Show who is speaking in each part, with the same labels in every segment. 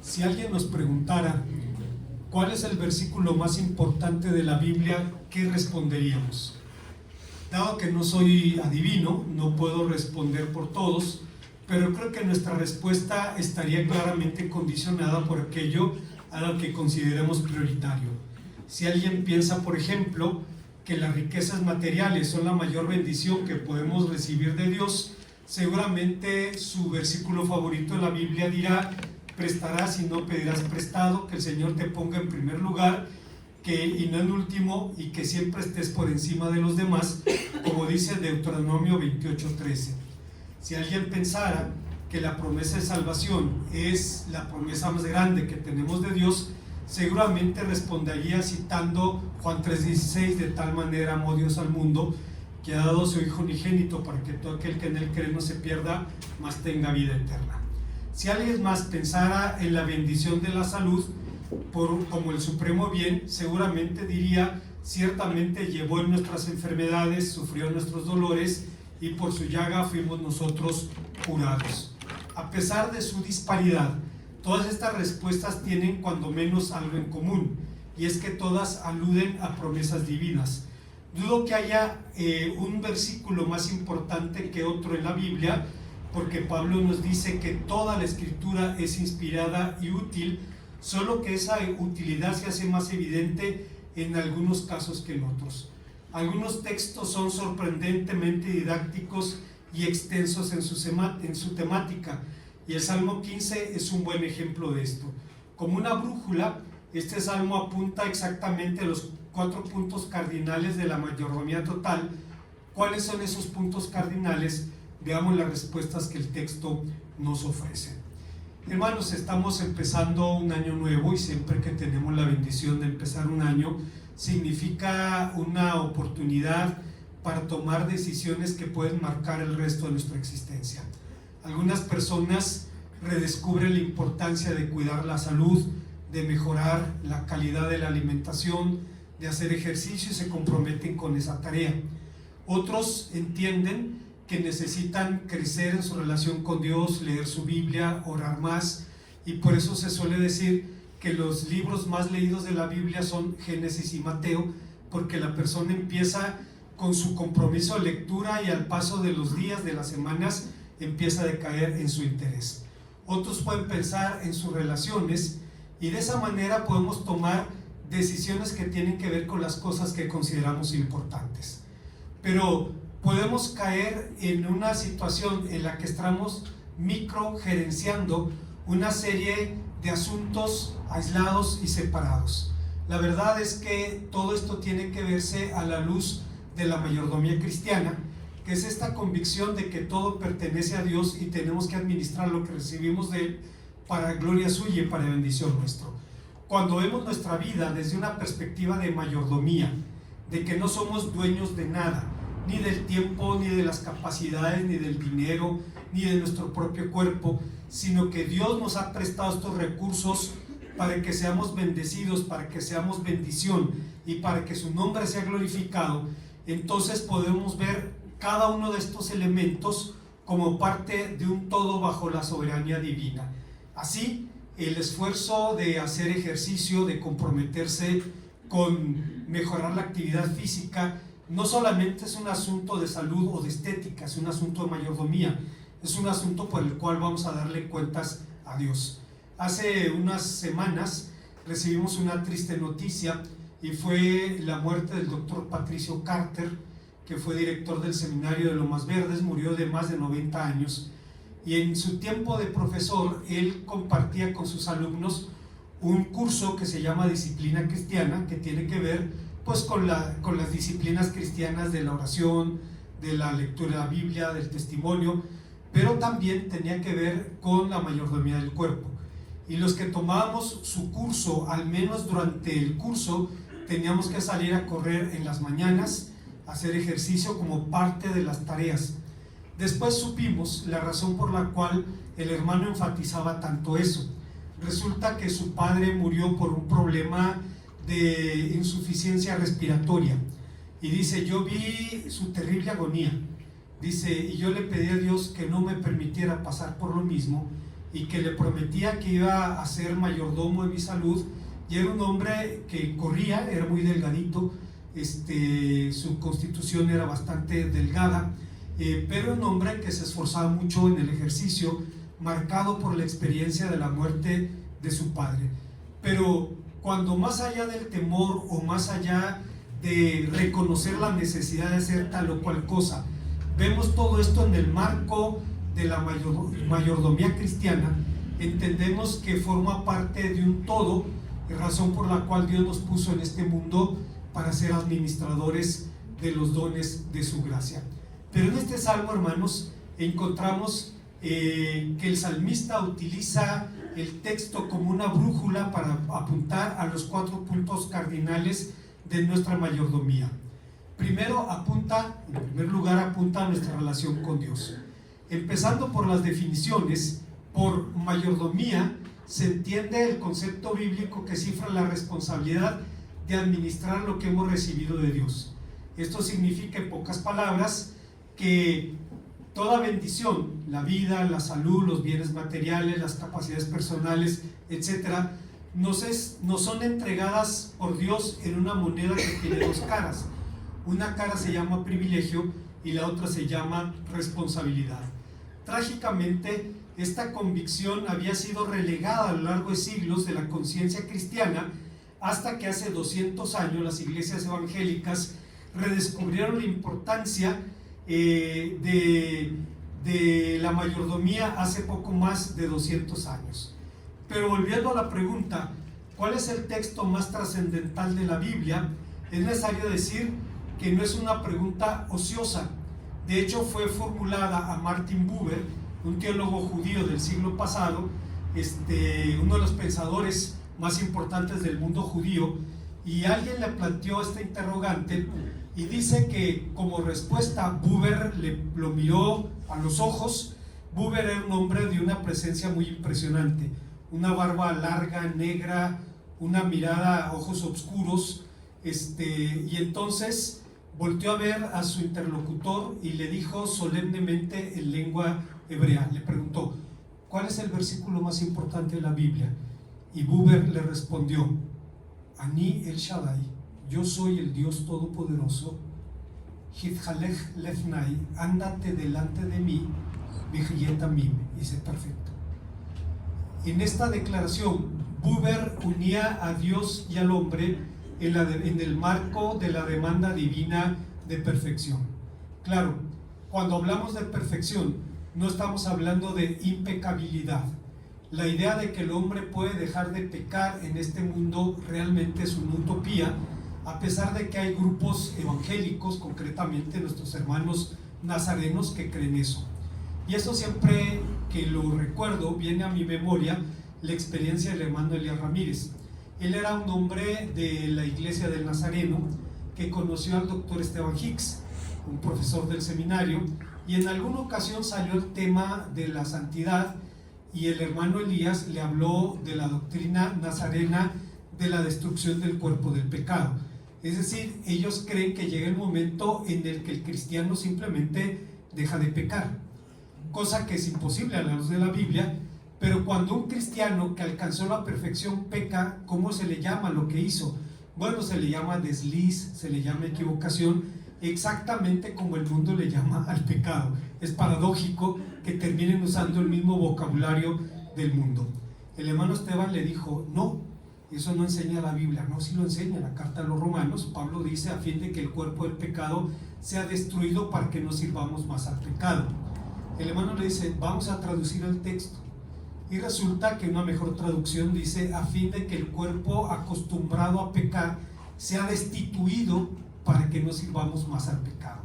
Speaker 1: Si alguien nos preguntara cuál es el versículo más importante de la Biblia, ¿qué responderíamos? Dado que no soy adivino, no puedo responder por todos, pero creo que nuestra respuesta estaría claramente condicionada por aquello a lo que consideremos prioritario. Si alguien piensa, por ejemplo, que las riquezas materiales son la mayor bendición que podemos recibir de Dios, seguramente su versículo favorito en la Biblia dirá: prestarás y no pedirás prestado, que el Señor te ponga en primer lugar y no en último, y que siempre estés por encima de los demás, como dice Deuteronomio 28:13. Si alguien pensara que la promesa de salvación es la promesa más grande que tenemos de Dios, seguramente respondería citando Juan 3:16: de tal manera amó Dios al mundo que ha dado a su Hijo unigénito para que todo aquel que en él cree no se pierda, mas tenga vida eterna. Si alguien más pensara en la bendición de la salud como el supremo bien, seguramente diría: ciertamente llevó en nuestras enfermedades, sufrió nuestros dolores, y por su llaga fuimos nosotros curados. A pesar de su disparidad, todas estas respuestas tienen cuando menos algo en común, y es que todas aluden a promesas divinas. Dudo que haya un versículo más importante que otro en la Biblia, porque Pablo nos dice que toda la escritura es inspirada y útil, solo que esa utilidad se hace más evidente en algunos casos que en otros. Algunos textos son sorprendentemente didácticos y extensos en su temática, y el Salmo 15 es un buen ejemplo de esto. Como una brújula, este salmo apunta exactamente a los 4 puntos cardinales de la mayordomía total. ¿Cuáles son esos puntos cardinales? Veamos las respuestas que el texto nos ofrece. Hermanos, estamos empezando un año nuevo, y siempre que tenemos la bendición de empezar un año, significa una oportunidad para tomar decisiones que pueden marcar el resto de nuestra existencia. Algunas personas redescubren la importancia de cuidar la salud, de mejorar la calidad de la alimentación, de hacer ejercicio, y se comprometen con esa tarea. Otros entienden que necesitan crecer en su relación con Dios, leer su Biblia, orar más, y por eso se suele decir que los libros más leídos de la Biblia son Génesis y Mateo, porque la persona empieza con su compromiso de lectura y al paso de los días, de las semanas, empieza a decaer en su interés. Otros pueden pensar en sus relaciones, y de esa manera podemos tomar decisiones que tienen que ver con las cosas que consideramos importantes. Pero podemos caer en una situación en la que estamos microgerenciando una serie de asuntos aislados y separados. La verdad es que todo esto tiene que verse a la luz de la mayordomía cristiana, que es esta convicción de que todo pertenece a Dios y tenemos que administrar lo que recibimos de Él para gloria suya y para bendición nuestra. Cuando vemos nuestra vida desde una perspectiva de mayordomía, de que no somos dueños de nada, ni del tiempo, ni de las capacidades, ni del dinero, ni de nuestro propio cuerpo, sino que Dios nos ha prestado estos recursos para que seamos bendecidos, para que seamos bendición y para que su nombre sea glorificado, entonces podemos ver cada uno de estos elementos como parte de un todo bajo la soberanía divina. Así, el esfuerzo de hacer ejercicio, de comprometerse con mejorar la actividad física, no solamente es un asunto de salud o de estética, es un asunto de mayordomía, es un asunto por el cual vamos a darle cuentas a Dios. Hace unas semanas recibimos una triste noticia, y fue la muerte del doctor Patricio Carter, que fue director del seminario de Lomas Verdes. Murió de más de 90 años, y en su tiempo de profesor él compartía con sus alumnos un curso que se llama Disciplina Cristiana, que tiene que ver pues con las disciplinas cristianas de la oración, de la lectura de la Biblia, del testimonio, pero también tenía que ver con la mayordomía del cuerpo. Y los que tomábamos su curso, al menos durante el curso, teníamos que salir a correr en las mañanas, hacer ejercicio como parte de las tareas. Después supimos la razón por la cual el hermano enfatizaba tanto eso. Resulta que su padre murió por un problema de insuficiencia respiratoria, y dice: yo vi su terrible agonía, dice, y yo le pedí a Dios que no me permitiera pasar por lo mismo, y que le prometía que iba a ser mayordomo de mi salud. Y era un hombre que corría, era muy delgadito, su constitución era bastante delgada, pero un hombre que se esforzaba mucho en el ejercicio, marcado por la experiencia de la muerte de su padre. Pero cuando más allá del temor o más allá de reconocer la necesidad de hacer tal o cual cosa, vemos todo esto en el marco de la mayordomía cristiana, entendemos que forma parte de un todo, razón por la cual Dios nos puso en este mundo para ser administradores de los dones de su gracia. Pero en este salmo, hermanos, encontramos que el salmista utiliza el texto como una brújula para apuntar a los 4 puntos cardinales de nuestra mayordomía. Primero en primer lugar apunta a nuestra relación con Dios. Empezando por las definiciones, por mayordomía se entiende el concepto bíblico que cifra la responsabilidad de administrar lo que hemos recibido de Dios. Esto significa, en pocas palabras, que toda bendición, la vida, la salud, los bienes materiales, las capacidades personales, etc., nos son entregadas por Dios en una moneda que tiene 2 caras. Una cara se llama privilegio y la otra se llama responsabilidad. Trágicamente, esta convicción había sido relegada a lo largo de siglos de la conciencia cristiana, hasta que hace 200 años las iglesias evangélicas redescubrieron la importancia de la mayordomía hace poco más de 200 años. Pero volviendo a la pregunta, ¿cuál es el texto más trascendental de la Biblia? Es necesario decir que no es una pregunta ociosa. De hecho, fue formulada a Martin Buber, un teólogo judío del siglo pasado, uno de los pensadores más importantes del mundo judío, y alguien le planteó esta interrogante y dice que como respuesta Buber lo miró a los ojos. Buber era un hombre de una presencia muy impresionante, una barba larga, negra, una mirada, ojos oscuros, y entonces volteó a ver a su interlocutor y le dijo solemnemente en lengua hebrea, le preguntó: ¿cuál es el versículo más importante de la Biblia? Y Buber le respondió: Ani el Shaddai, yo soy el Dios Todopoderoso, Hithalech lefnai, ándate delante de mí, Vijiyeta mim, dice perfecto. En esta declaración, Buber unía a Dios y al hombre en el marco de la demanda divina de perfección. Claro, cuando hablamos de perfección, no estamos hablando de impecabilidad. La idea de que el hombre puede dejar de pecar en este mundo realmente es una utopía, a pesar de que hay grupos evangélicos, concretamente nuestros hermanos nazarenos, que creen eso. Y eso, siempre que lo recuerdo, viene a mi memoria la experiencia del hermano Elías Ramírez. Él era un hombre de la iglesia del Nazareno que conoció al doctor Esteban Hicks, un profesor del seminario, y en alguna ocasión salió el tema de la santidad, y el hermano Elías le habló de la doctrina nazarena de la destrucción del cuerpo del pecado. Es decir, ellos creen que llega el momento en el que el cristiano simplemente deja de pecar, cosa que es imposible a la luz de la Biblia. Pero cuando un cristiano que alcanzó la perfección peca, ¿cómo se le llama lo que hizo? Bueno, se le llama desliz, se le llama equivocación, exactamente como el mundo le llama al pecado. Es paradójico que terminen usando el mismo vocabulario del mundo. El hermano Esteban le dijo: no, eso no enseña la Biblia. No, sí lo enseña la carta a los Romanos. Pablo dice: a fin de que el cuerpo del pecado sea destruido para que no sirvamos más al pecado. El hermano le dice: vamos a traducir el texto. Y resulta que una mejor traducción dice: a fin de que el cuerpo acostumbrado a pecar sea destituido para que no sirvamos más al pecado.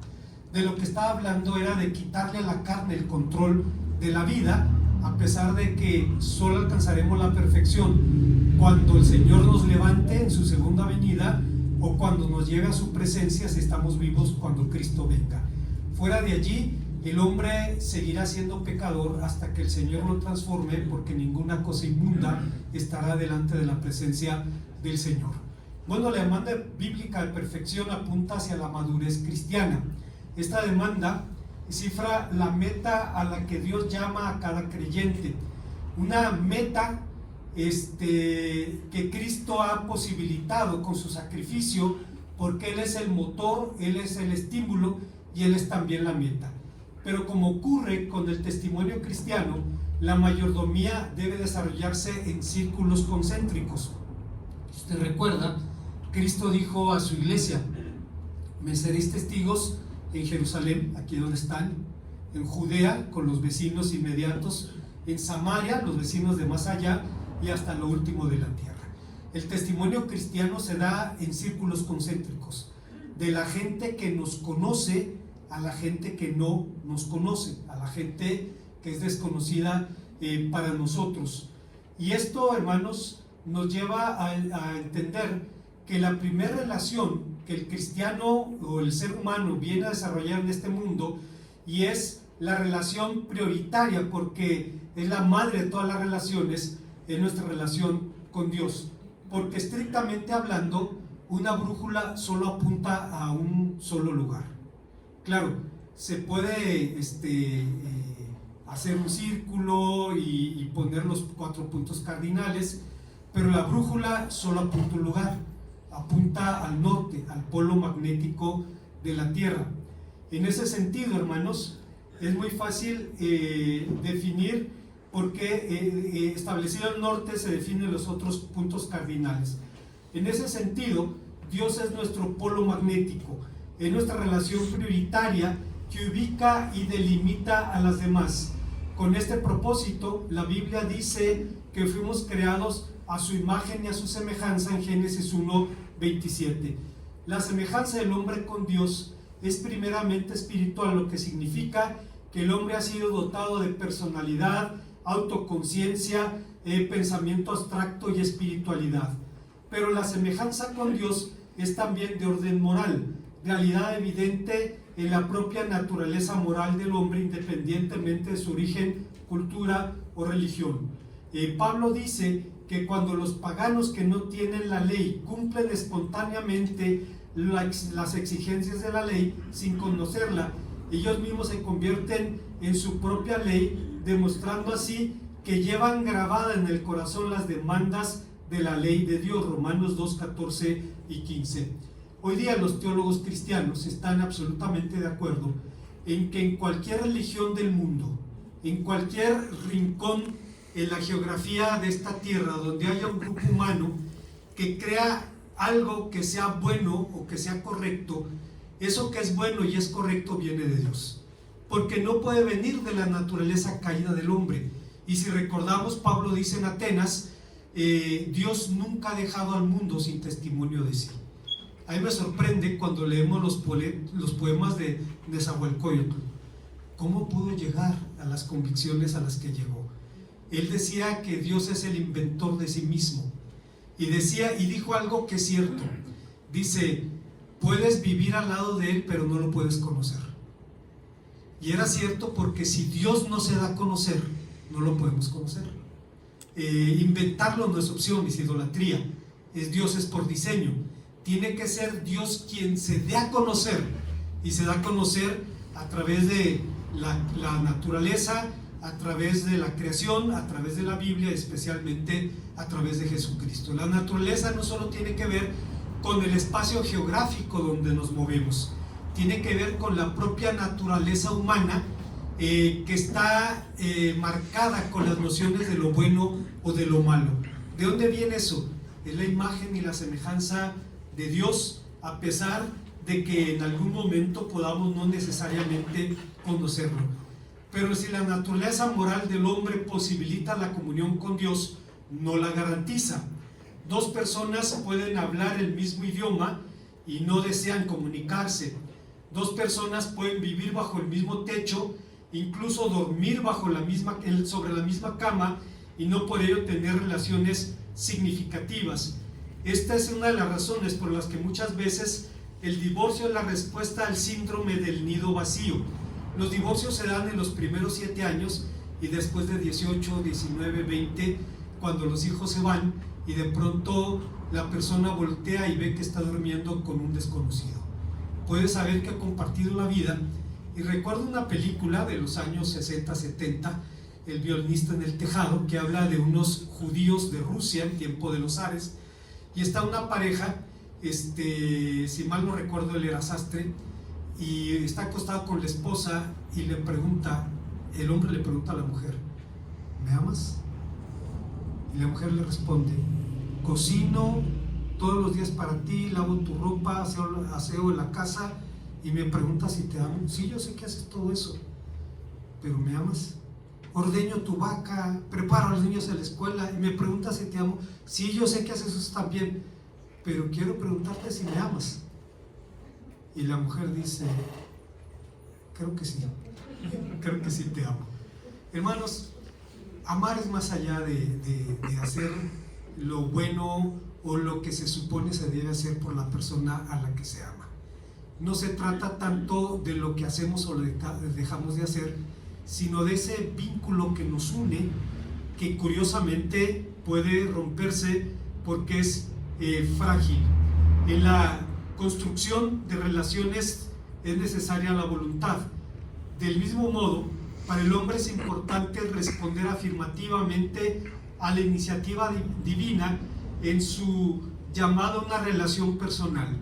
Speaker 1: De lo que estaba hablando era de quitarle a la carne el control de la vida, a pesar de que solo alcanzaremos la perfección cuando el Señor nos levante en su segunda venida, o cuando nos lleve a su presencia, si estamos vivos cuando Cristo venga. Fuera de allí, el hombre seguirá siendo pecador hasta que el Señor lo transforme, porque ninguna cosa inmunda estará delante de la presencia del Señor. Bueno, la demanda bíblica de perfección apunta hacia la madurez cristiana. Esta demanda cifra la meta a la que Dios llama a cada creyente. una meta que Cristo ha posibilitado con su sacrificio, porque Él es el motor, Él es el estímulo y Él es también la meta. Pero como ocurre con el testimonio cristiano, la mayordomía debe desarrollarse en círculos concéntricos. Si usted recuerda, Cristo dijo a su iglesia: me seréis testigos en Jerusalén, aquí donde están, en Judea, con los vecinos inmediatos, en Samaria, los vecinos de más allá, y hasta lo último de la tierra. El testimonio cristiano se da en círculos concéntricos, de la gente que nos conoce a la gente que no nos conoce, a la gente que es desconocida para nosotros. Y esto, hermanos, nos lleva a entender que la primera relación que el cristiano o el ser humano viene a desarrollar en este mundo, y es la relación prioritaria porque es la madre de todas las relaciones, es nuestra relación con Dios. Porque estrictamente hablando, una brújula solo apunta a un solo lugar. Claro, se puede hacer un círculo y poner los 4 puntos cardinales, pero la brújula solo apunta a un lugar, apunta al norte, al polo magnético de la Tierra. En ese sentido, hermanos, es muy fácil definir, porque establecido el norte se definen los otros puntos cardinales. En ese sentido, Dios es nuestro polo magnético, es nuestra relación prioritaria que ubica y delimita a las demás. Con este propósito, la Biblia dice que fuimos creados a su imagen y a su semejanza en Génesis 1:27. La semejanza del hombre con Dios es primeramente espiritual, lo que significa que el hombre ha sido dotado de personalidad, autoconciencia, pensamiento abstracto y espiritualidad. Pero la semejanza con Dios es también de orden moral, realidad evidente en la propia naturaleza moral del hombre, independientemente de su origen, cultura o religión. Pablo dice que cuando los paganos que no tienen la ley cumplen espontáneamente las exigencias de la ley sin conocerla, ellos mismos se convierten en su propia ley, demostrando así que llevan grabada en el corazón las demandas de la ley de Dios. Romanos 2:14 y 15. Hoy día los teólogos cristianos están absolutamente de acuerdo en que en cualquier religión del mundo, en cualquier rincón en la geografía de esta tierra donde haya un grupo humano que crea algo que sea bueno o que sea correcto, eso que es bueno y es correcto viene de Dios, porque no puede venir de la naturaleza caída del hombre. Y si recordamos, Pablo dice en Atenas, Dios nunca ha dejado al mundo sin testimonio de sí. A mí me sorprende cuando leemos los poemas de Nezahualcóyotl, cómo pudo llegar a las convicciones a las que llegó. Él decía que Dios es el inventor de sí mismo, y dijo algo que es cierto. Dice: puedes vivir al lado de Él, pero no lo puedes conocer. Y era cierto, porque si Dios no se da a conocer, no lo podemos conocer. Inventarlo no es opción, es idolatría. Dios es por diseño. Tiene que ser Dios quien se dé a conocer, y se da a conocer a través de la naturaleza, a través de la creación, a través de la Biblia, especialmente a través de Jesucristo. La naturaleza no solo tiene que ver con el espacio geográfico donde nos movemos, tiene que ver con la propia naturaleza humana, que está marcada con las nociones de lo bueno o de lo malo. ¿De dónde viene eso? Es la imagen y la semejanza de Dios, a pesar de que en algún momento podamos no necesariamente conocerlo. Pero si la naturaleza moral del hombre posibilita la comunión con Dios, no la garantiza. Dos personas pueden hablar el mismo idioma y no desean comunicarse. Dos personas pueden vivir bajo el mismo techo, incluso dormir sobre la misma cama, y no por ello tener relaciones significativas. Esta es una de las razones por las que muchas veces el divorcio es la respuesta al síndrome del nido vacío. Los divorcios se dan en los primeros 7 años, y después de 18, 19, 20, cuando los hijos se van y de pronto la persona voltea y ve que está durmiendo con un desconocido. Puede saber que ha compartido la vida. Y recuerdo una película de los años 60, 70, El violinista en el tejado, que habla de unos judíos de Rusia en tiempo de los zares, y está una pareja, si mal no recuerdo él era sastre, y está acostado con la esposa y le pregunta, el hombre le pregunta a la mujer, ¿me amas? Y la mujer le responde, cocino todos los días para ti, lavo tu ropa, aseo en la casa y me preguntas si te amo. Sí, yo sé que haces todo eso, pero ¿me amas? Ordeño tu vaca, preparo a los niños en la escuela y me preguntas si te amo. Sí, yo sé que haces eso también, pero quiero preguntarte si me amas. Y la mujer dice, creo que sí, creo que sí te amo. Hermanos, amar es más allá de hacer lo bueno o lo que se supone se debe hacer por la persona a la que se ama. No se trata tanto de lo que hacemos o lo dejamos de hacer, sino de ese vínculo que nos une, que curiosamente puede romperse porque es frágil. En la construcción de relaciones es necesaria la voluntad. Del mismo modo, para el hombre es importante responder afirmativamente a la iniciativa divina en su llamado a una relación personal.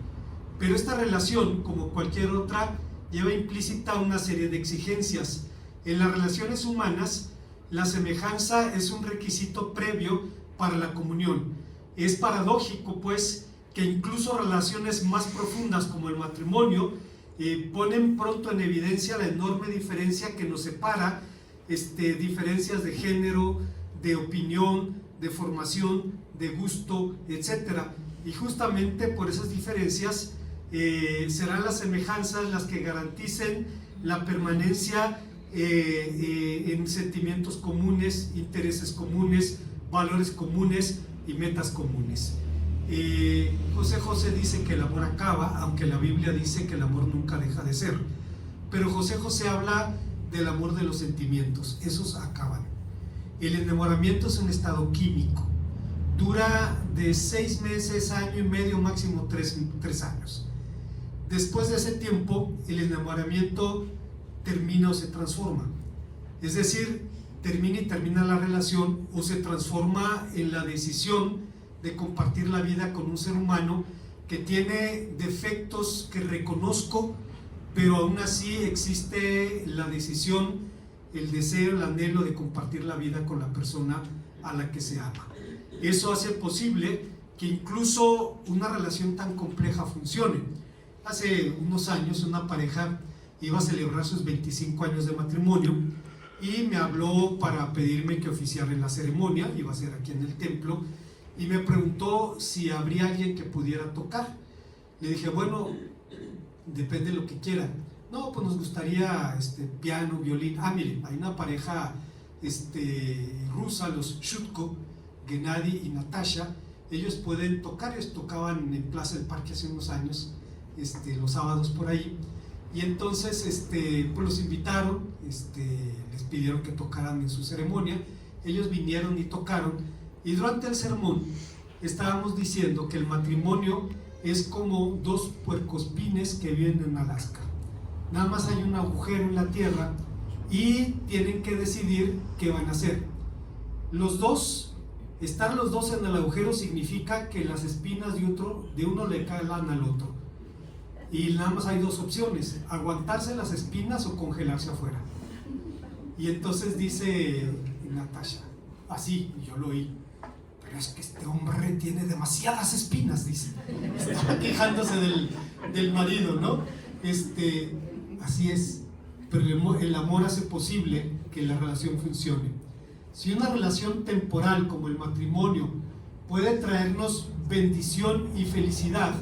Speaker 1: Pero esta relación, como cualquier otra, lleva implícita una serie de exigencias. En las relaciones humanas, la semejanza es un requisito previo para la comunión. Es paradójico, pues, que incluso relaciones más profundas como el matrimonio ponen pronto en evidencia la enorme diferencia que nos separa, diferencias de género, de opinión, de formación, de gusto, etc. Y justamente por esas diferencias serán las semejanzas las que garanticen la permanencia en sentimientos comunes, intereses comunes, valores comunes y metas comunes. José dice que el amor acaba, aunque la Biblia dice que el amor nunca deja de ser. Pero José habla del amor de los sentimientos, esos acaban. El enamoramiento es un estado químico, dura de 6 meses, año y medio, máximo 3 años. Después de ese tiempo, el enamoramiento termina o se transforma. Es decir, termina la relación o se transforma en la decisión de compartir la vida con un ser humano que tiene defectos que reconozco, pero aún así existe la decisión, el deseo, el anhelo de compartir la vida con la persona a la que se ama. Eso hace posible que incluso una relación tan compleja funcione. Hace unos años una pareja iba a celebrar sus 25 años de matrimonio y me habló para pedirme que oficiara en la ceremonia, iba a ser aquí en el templo, y me preguntó si habría alguien que pudiera tocar. Le dije, bueno, depende de lo que quieran. No, pues nos gustaría piano, violín. Miren, hay una pareja rusa, los Shutko, Gennady y Natasha. Ellos pueden tocar, ellos tocaban en Plaza del Parque hace unos años, los sábados por ahí. Y entonces pues los invitaron, les pidieron que tocaran en su ceremonia. Ellos vinieron y tocaron. Y durante el sermón estábamos diciendo que el matrimonio es como 2 puercoespines que viven en Alaska. Nada más hay un agujero en la tierra y tienen que decidir qué van a hacer. Estar los dos en el agujero significa que las espinas de uno le calan al otro. Y nada más hay 2 opciones: aguantarse las espinas o congelarse afuera. Y entonces dice Natasha, así, y yo lo oí, pero es que este hombre tiene demasiadas espinas, dice. Estaba quejándose del marido, ¿no? Así es, pero el amor hace posible que la relación funcione. Si una relación temporal como el matrimonio puede traernos bendición y felicidad,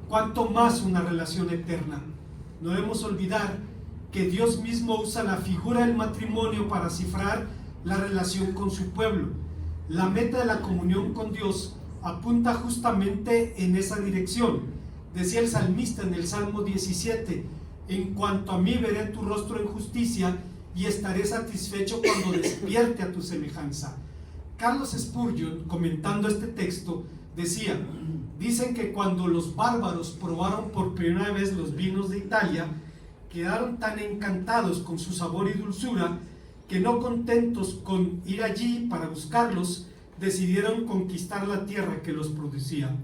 Speaker 1: ¿cuánto más una relación eterna? No debemos olvidar que Dios mismo usa la figura del matrimonio para cifrar la relación con su pueblo. La meta de la comunión con Dios apunta justamente en esa dirección. Decía el salmista en el Salmo 17, en cuanto a mí veré tu rostro en justicia y estaré satisfecho cuando despierte a tu semejanza. Carlos Spurgeon, comentando este texto, decía, dicen que cuando los bárbaros probaron por primera vez los vinos de Italia, quedaron tan encantados con su sabor y dulzura que no contentos con ir allí para buscarlos, decidieron conquistar la tierra que los producía.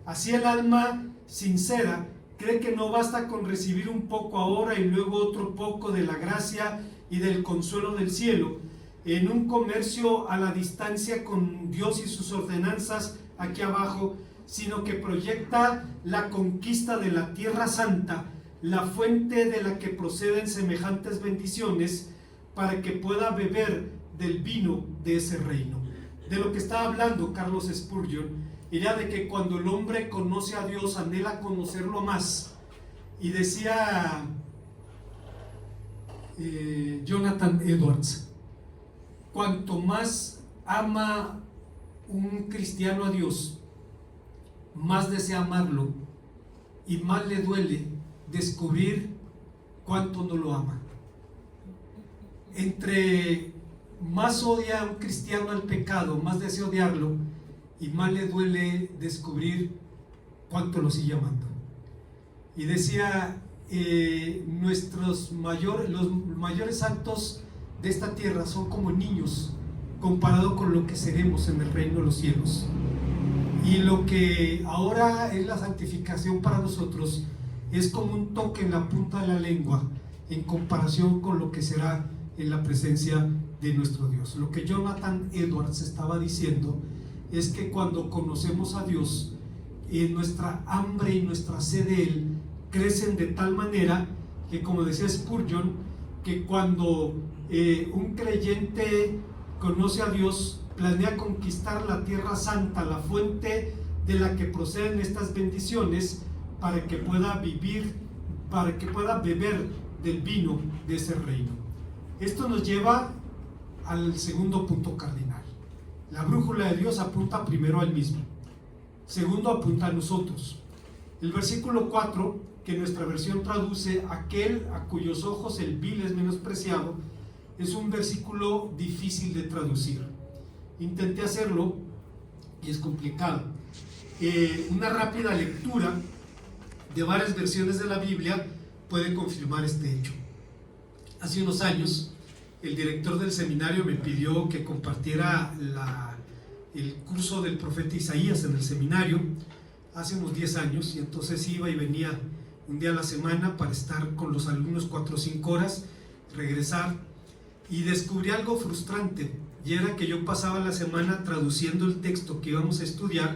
Speaker 1: Así el alma sincera cree que no basta con recibir un poco ahora y luego otro poco de la gracia y del consuelo del cielo, en un comercio a la distancia con Dios y sus ordenanzas aquí abajo, sino que proyecta la conquista de la tierra santa, la fuente de la que proceden semejantes bendiciones, para que pueda beber del vino de ese reino. De lo que estaba hablando Carlos Spurgeon era de que cuando el hombre conoce a Dios, anhela conocerlo más. Y decía Jonathan Edwards, cuanto más ama un cristiano a Dios, más desea amarlo y más le duele descubrir cuánto no lo ama. Entre más odia a un cristiano al pecado, más desea odiarlo y más le duele descubrir cuánto lo sigue amando. Y decía, los mayores actos de esta tierra son como niños comparado con lo que seremos en el reino de los cielos. Y lo que ahora es la santificación para nosotros es como un toque en la punta de la lengua en comparación con lo que será en la presencia de nuestro Dios. Lo que Jonathan Edwards estaba diciendo es que cuando conocemos a Dios, nuestra hambre y nuestra sed de Él crecen de tal manera que, como decía Spurgeon, que cuando un creyente conoce a Dios, planea conquistar la tierra santa, la fuente de la que proceden estas bendiciones, para que pueda vivir, para que pueda beber del vino de ese reino. Esto nos lleva al segundo punto cardinal. La brújula de Dios apunta primero al mismo. Segundo, apunta a nosotros. El versículo 4, que nuestra versión traduce aquel a cuyos ojos el vil es menospreciado, es un versículo difícil de traducir. Intenté hacerlo y es complicado. Una rápida lectura de varias versiones de la Biblia puede confirmar este hecho. Hace unos años, el director del seminario me pidió que compartiera el curso del profeta Isaías en el seminario, hace unos 10 años, y entonces iba y venía un día a la semana para estar con los alumnos 4 o 5 horas, regresar, y descubrí algo frustrante, y era que yo pasaba la semana traduciendo el texto que íbamos a estudiar,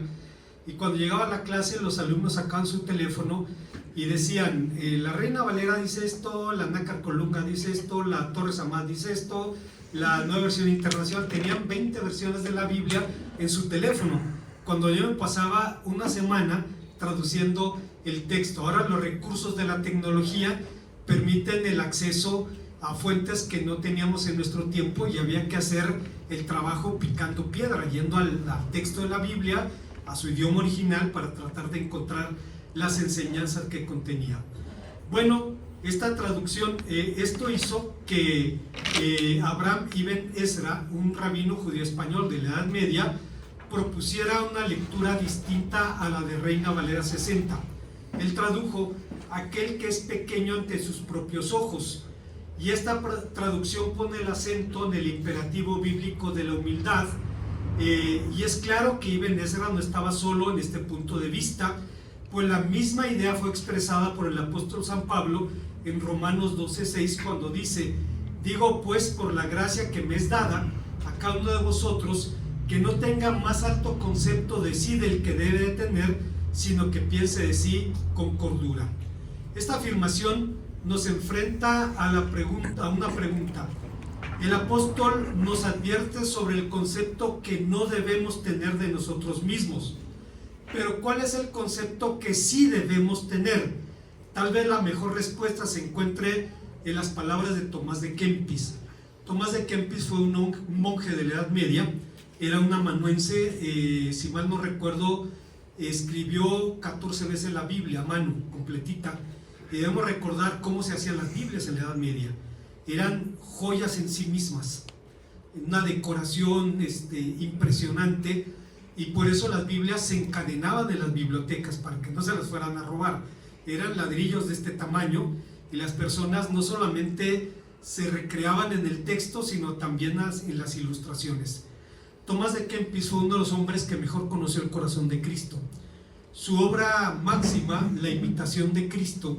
Speaker 1: y cuando llegaba a la clase los alumnos sacaban su teléfono y decían, la Reina Valera dice esto, la Nácar Colunga dice esto, la Torres Amat dice esto, la Nueva Versión Internacional. Tenían 20 versiones de la Biblia en su teléfono, cuando yo me pasaba una semana traduciendo el texto. Ahora los recursos de la tecnología permiten el acceso a fuentes que no teníamos en nuestro tiempo, y había que hacer el trabajo picando piedra, yendo al texto de la Biblia, a su idioma original, para tratar de encontrar las enseñanzas que contenía. Bueno, esta traducción, esto hizo que Abraham Ibn Ezra, un rabino judío español de la Edad Media, propusiera una lectura distinta a la de Reina Valera 60. Él tradujo aquel que es pequeño ante sus propios ojos, y esta traducción pone el acento en el imperativo bíblico de la humildad, y es claro que Ibn Ezra no estaba solo en este punto de vista, pues la misma idea fue expresada por el apóstol San Pablo en Romanos 12:6, cuando dice: digo pues, por la gracia que me es dada a cada uno de vosotros, que no tenga más alto concepto de sí del que debe de tener, sino que piense de sí con cordura. Esta afirmación nos enfrenta a una pregunta. El apóstol nos advierte sobre el concepto que no debemos tener de nosotros mismos. Pero ¿cuál es el concepto que sí debemos tener? Tal vez la mejor respuesta se encuentre en las palabras de Tomás de Kempis. Tomás de Kempis fue un monje de la Edad Media, era un amanuense, si mal no recuerdo, escribió 14 veces la Biblia a mano, completita. Y debemos recordar cómo se hacían las Biblias en la Edad Media. Eran joyas en sí mismas, una decoración impresionante, y por eso las Biblias se encadenaban en las bibliotecas para que no se las fueran a robar. Eran ladrillos de este tamaño, y las personas no solamente se recreaban en el texto, sino también en las ilustraciones. Tomás de Kempis fue uno de los hombres que mejor conoció el corazón de Cristo. Su obra máxima, La imitación de Cristo,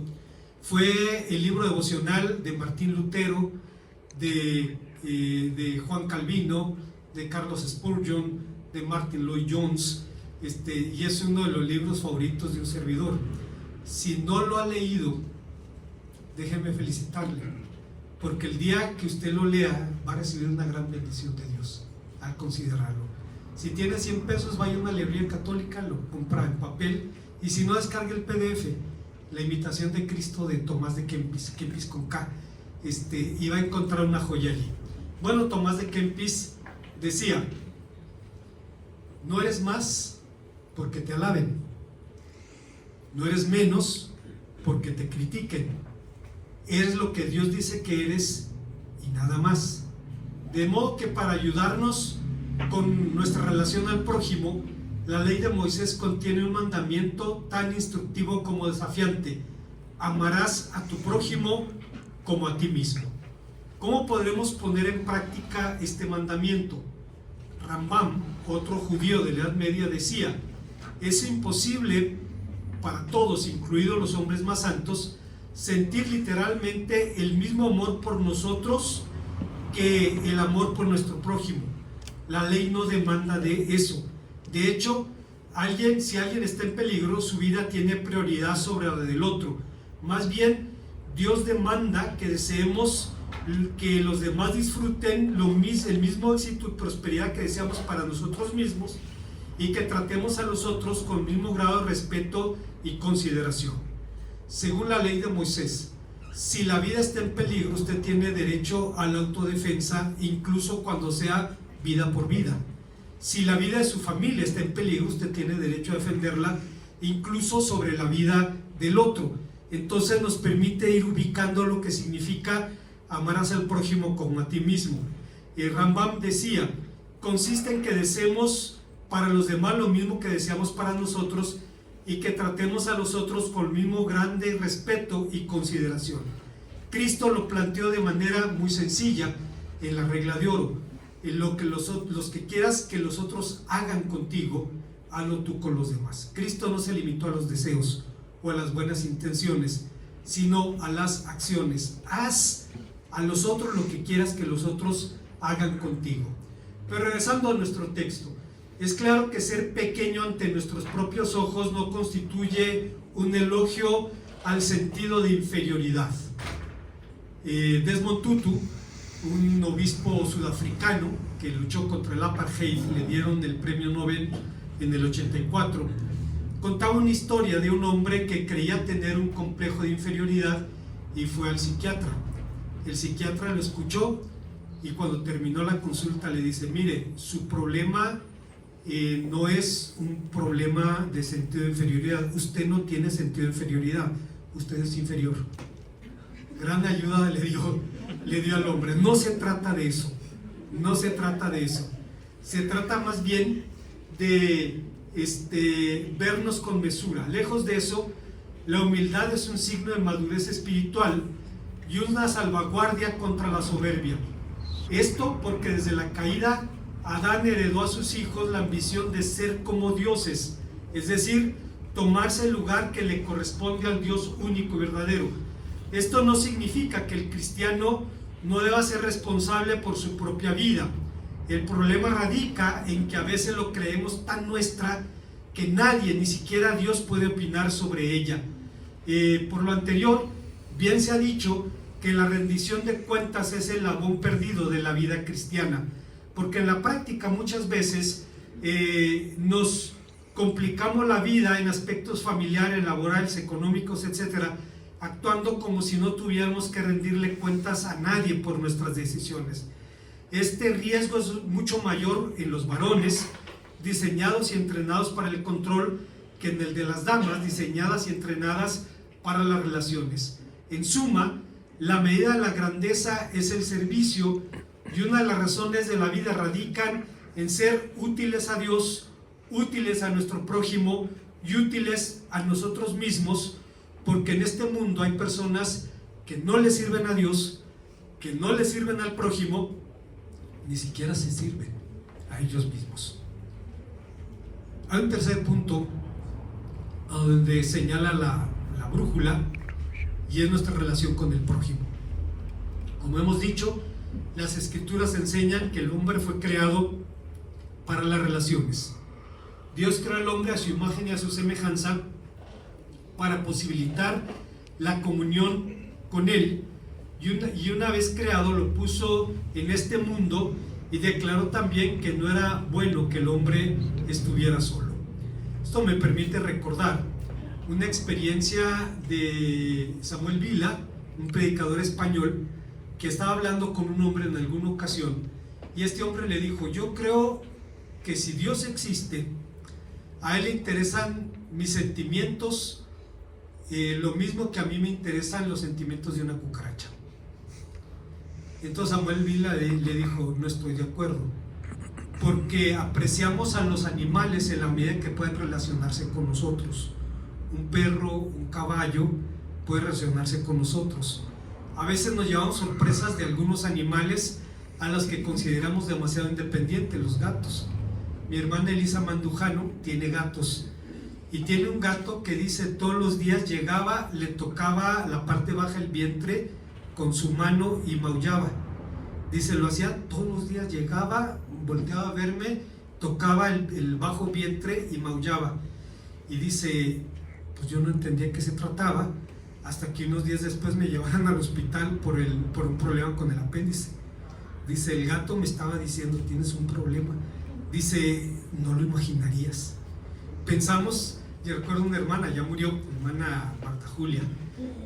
Speaker 1: fue el libro devocional de Martín Lutero, de Juan Calvino, de Carlos Spurgeon, de Martin Lloyd-Jones, y es uno de los libros favoritos de un servidor. Si no lo ha leído, déjeme felicitarle, porque el día que usted lo lea va a recibir una gran bendición de Dios al considerarlo. Si tiene 100 pesos, vaya a una librería católica, lo compra en papel, y si no, descargue el PDF, La imitación de Cristo de Tomás de Kempis, Kempis con K, y va a encontrar una joya allí. Bueno, Tomás de Kempis decía: no eres más porque te alaben, no eres menos porque te critiquen, eres lo que Dios dice que eres y nada más. De modo que para ayudarnos con nuestra relación al prójimo, la ley de Moisés contiene un mandamiento tan instructivo como desafiante: amarás a tu prójimo como a ti mismo. ¿Cómo podremos poner en práctica este mandamiento? Rambam, otro judío de la Edad Media, decía: es imposible para todos, incluidos los hombres más santos, sentir literalmente el mismo amor por nosotros que el amor por nuestro prójimo. La ley no demanda de eso. De hecho, si alguien está en peligro, su vida tiene prioridad sobre la del otro. Más bien, Dios demanda que deseemos que los demás disfruten el mismo éxito y prosperidad que deseamos para nosotros mismos, y que tratemos a los otros con el mismo grado de respeto y consideración. Según la ley de Moisés, si la vida está en peligro, usted tiene derecho a la autodefensa, incluso cuando sea vida por vida. Si la vida de su familia está en peligro, usted tiene derecho a defenderla, incluso sobre la vida del otro. Entonces nos permite ir ubicando lo que significa amarás al prójimo como a ti mismo. Rambam decía: consiste en que deseemos para los demás lo mismo que deseamos para nosotros, y que tratemos a los otros con el mismo grande respeto y consideración. Cristo lo planteó de manera muy sencilla en la regla de oro: en lo que los que quieras que los otros hagan contigo, hazlo tú con los demás. Cristo no se limitó a los deseos o a las buenas intenciones, sino a las acciones. Haz a los otros lo que quieras que los otros hagan contigo. Pero regresando a nuestro texto, es claro que ser pequeño ante nuestros propios ojos no constituye un elogio al sentido de inferioridad. Desmond Tutu, un obispo sudafricano que luchó contra el apartheid, le dieron el premio Nobel en el 84, contaba una historia de un hombre que creía tener un complejo de inferioridad y fue al psiquiatra. El psiquiatra lo escuchó y cuando terminó la consulta le dice: mire, su problema no es un problema de sentido de inferioridad, usted no tiene sentido de inferioridad, usted es inferior. Gran ayuda le dio al hombre. No se trata de eso, no se trata de eso, se trata más bien de vernos con mesura. Lejos de eso, la humildad es un signo de madurez espiritual y una salvaguardia contra la soberbia. Esto porque desde la caída Adán heredó a sus hijos la ambición de ser como dioses, es decir, tomarse el lugar que le corresponde al Dios único y verdadero. Esto no significa que el cristiano no deba ser responsable por su propia vida. El problema radica en que a veces lo creemos tan nuestra que nadie, ni siquiera Dios, puede opinar sobre ella. Por lo anterior, bien se ha dicho que la rendición de cuentas es el labón perdido de la vida cristiana, porque en la práctica muchas veces nos complicamos la vida en aspectos familiares, laborales, económicos, etcétera, actuando como si no tuviéramos que rendirle cuentas a nadie por nuestras decisiones. Este riesgo es mucho mayor en los varones, diseñados y entrenados para el control, que en el de las damas, diseñadas y entrenadas para las relaciones. En suma, la medida de la grandeza es el servicio, y una de las razones de la vida radican en ser útiles a Dios, útiles a nuestro prójimo y útiles a nosotros mismos, porque en este mundo hay personas que no le sirven a Dios, que no le sirven al prójimo, ni siquiera se sirven a ellos mismos. Hay un tercer punto donde señala la brújula, y es nuestra relación con el prójimo. Como hemos dicho, las escrituras enseñan que el hombre fue creado para las relaciones. Dios creó al hombre a su imagen y a su semejanza para posibilitar la comunión con él, y una vez creado lo puso en este mundo y declaró también que no era bueno que el hombre estuviera solo. Esto me permite recordar una experiencia de Samuel Vila, un predicador español, que estaba hablando con un hombre en alguna ocasión, y este hombre le dijo: yo creo que si Dios existe, a él le interesan mis sentimientos, lo mismo que a mí me interesan los sentimientos de una cucaracha. Entonces Samuel Vila le dijo: no estoy de acuerdo, porque apreciamos a los animales en la medida que pueden relacionarse con nosotros. Un perro, un caballo puede relacionarse con nosotros. A veces nos llevamos sorpresas de algunos animales a los que consideramos demasiado independientes, los gatos. Mi hermana Elisa Mandujano tiene gatos, y tiene un gato que dice todos los días llegaba, le tocaba la parte baja del vientre con su mano y maullaba. Dice, lo hacía todos los días, llegaba, volteaba a verme, tocaba el bajo vientre y maullaba. Y dice, pues yo no entendía de qué se trataba, hasta que unos días después me llevaron al hospital por un problema con el apéndice. Dice, el gato me estaba diciendo, tienes un problema. Dice, no lo imaginarías. Pensamos, yo recuerdo una hermana, ya murió, hermana Marta Julia,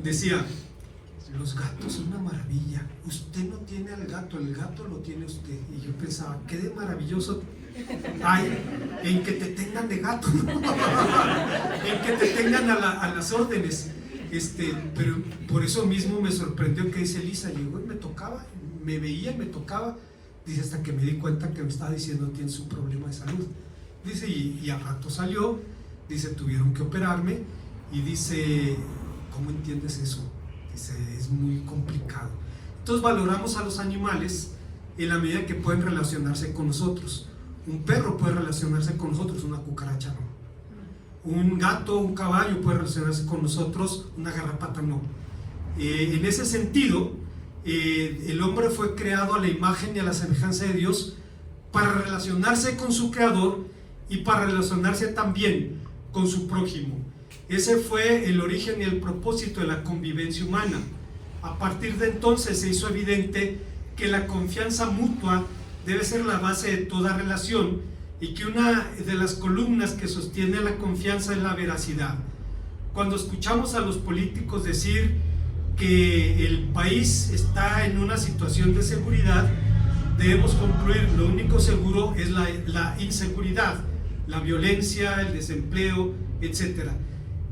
Speaker 1: decía, los gatos son una maravilla, usted no tiene al gato, el gato lo tiene usted. Y yo pensaba, qué de maravilloso hay en que te tengan de gato, ¿no? En que te tengan a las órdenes. Pero por eso mismo me sorprendió que dice Elisa, llegó y me tocaba, me veía y me tocaba, dice, hasta que me di cuenta que me estaba diciendo tienes un problema de salud. Dice, y al rato salió, dice, tuvieron que operarme, y dice, ¿cómo entiendes eso? Dice, es muy complicado. Entonces valoramos a los animales en la medida que pueden relacionarse con nosotros. Un perro puede relacionarse con nosotros, una cucaracha no. Un gato, un caballo puede relacionarse con nosotros, una garrapata no. En ese sentido, el hombre fue creado a la imagen y a la semejanza de Dios para relacionarse con su creador y para relacionarse también con su prójimo. Ese fue el origen y el propósito de la convivencia humana. A partir de entonces se hizo evidente que la confianza mutua debe ser la base de toda relación, y que una de las columnas que sostiene la confianza es la veracidad. Cuando escuchamos a los políticos decir que el país está en una situación de seguridad, debemos concluir, lo único seguro es la inseguridad, la violencia, el desempleo, etc.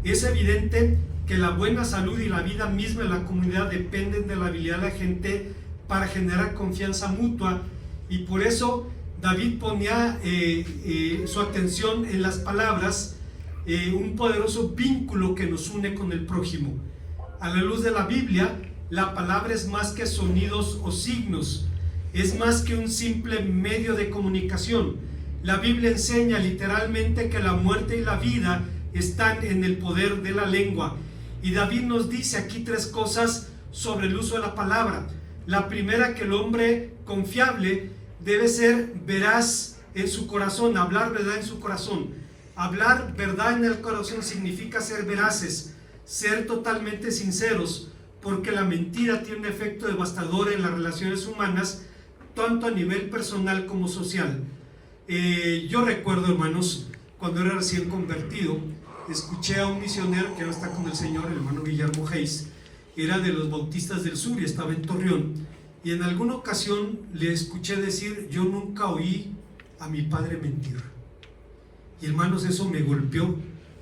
Speaker 1: Es evidente que la buena salud y la vida misma de la comunidad dependen de la habilidad de la gente para generar confianza mutua, y por eso David ponía su atención en las palabras, un poderoso vínculo que nos une con el prójimo. A la luz de la Biblia, la palabra es más que sonidos o signos, es más que un simple medio de comunicación. La Biblia enseña literalmente que la muerte y la vida están en el poder de la lengua. Y David nos dice aquí tres cosas sobre el uso de la palabra. La primera, que el hombre confiable debe ser veraz en su corazón, hablar verdad en su corazón. Hablar verdad en el corazón significa ser veraces, ser totalmente sinceros, porque la mentira tiene un efecto devastador en las relaciones humanas, tanto a nivel personal como social. Yo recuerdo, hermanos, cuando era recién convertido, escuché a un misionero que ahora está con el Señor, el hermano Guillermo Hayes, era de los Bautistas del Sur y estaba en Torreón, y en alguna ocasión le escuché decir, yo nunca oí a mi padre mentir. Y hermanos, eso me golpeó